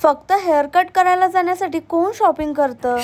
फक्त hair cut करायला जाण्यासाठी कोण शॉपिंग करतं?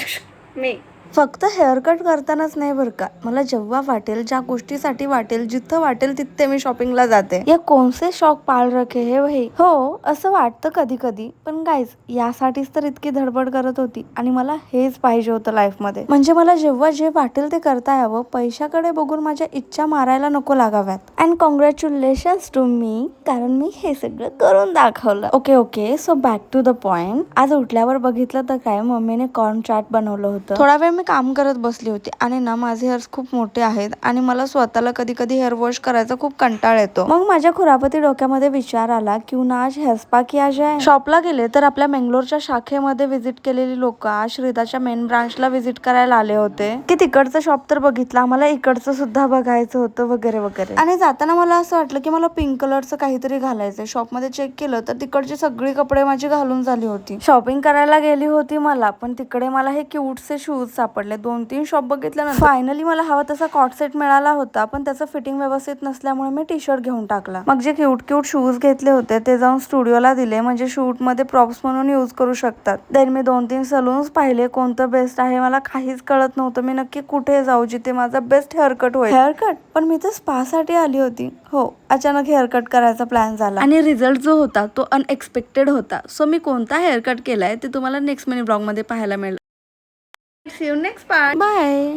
मी फक्त हेअर कट करतानाच नाही बरं का, मला जेव्हा वाटेल, ज्या गोष्टीसाठी वाटेल, जिथं वाटेल तिथे मी शॉपिंगला जाते. या कोणसे शौक पाळ रखे हे भाई. हो, असं वाटतं कधी कधी, पण गाईज यासाठीच तर इतकी धडपड करत होती आणि मला हेच पाहिजे होतं लाईफ मध्ये. म्हणजे मला जेव्हा जे वाटेल ते करता यावं, पैशाकडे बघून माझ्या इच्छा मारायला नको लागाव्यात. अँड कॉंग्रॅच्युलेशन्स टू मी, कारण मी हे सगळं करून दाखवलं. Okay, so back to the point. आज उठल्यावर बघितलं तर काय, मम्मीने कॉर्न चाट बनवलं होतं. थोडा वेळ मी काम करत बसली होती आणि ना माझे हेअर्स खूप मोठे आहेत आणि मला स्वतःला कधी कधी हेअर वॉश करायचा खूप कंटाळ येतो. मग माझ्या खुरापती डोक्यामध्ये विचार आला, क्यू ना आज हेअर स्पा किया जाए. शॉपला गेले तर आपल्या बेंगलोरच्या शाखेमध्ये व्हिजिट केलेली लोक आज श्रीदाच्या मेन ब्रांचला व्हिजिट करायला आले होते की तिकडचं शॉप तर बघितलं, मला इकडचं सुद्धा बघायचं होतं वगैरे वगैरे. आणि जाताना मला असं वाटलं की मला पिंक कलरचं काहीतरी घालायचंय. शॉपमध्ये चेक केलं तर तिकडचे सगळी कपडे माझी घालून झाली होती. शॉपिंग करायला गेली होती मला, पण तिकडे मला हे क्यूटचे शूज सापडले. 2-3 शॉप बघितल्यानंतर फायनली मला हवा तसा कॉट सेट मिळाला होता, पण त्याचं फिटिंग व्यवस्थित नसल्यामुळे मी टी शर्ट घेऊन टाकला. मग जे क्यूट शूज घेतले होते ते जाऊन स्टुडिओला दिले, म्हणजे शूट मध्ये प्रॉप्स म्हणून यूज करू शकतात. देन मी 2-3 सलून्स पाहिले, कोणतं बेस्ट आहे मला काहीच कळत नव्हतं. मी नक्की कुठे जाऊ जिथे माझा बेस्ट हेअरकट होईल. हेअरकट पण मी तर स्पा साठी आली होती. हो, अचानक हेअरकट करायचा प्लॅन झाला आणि रिझल्ट जो होता तो अनएक्सपेक्टेड होता. सो मी कोणता हेअरकट केलाय ते तुम्हाला नेक्स्ट मिनी ब्लॉग मध्ये पाहायला मिळेल. See you next part. Bye.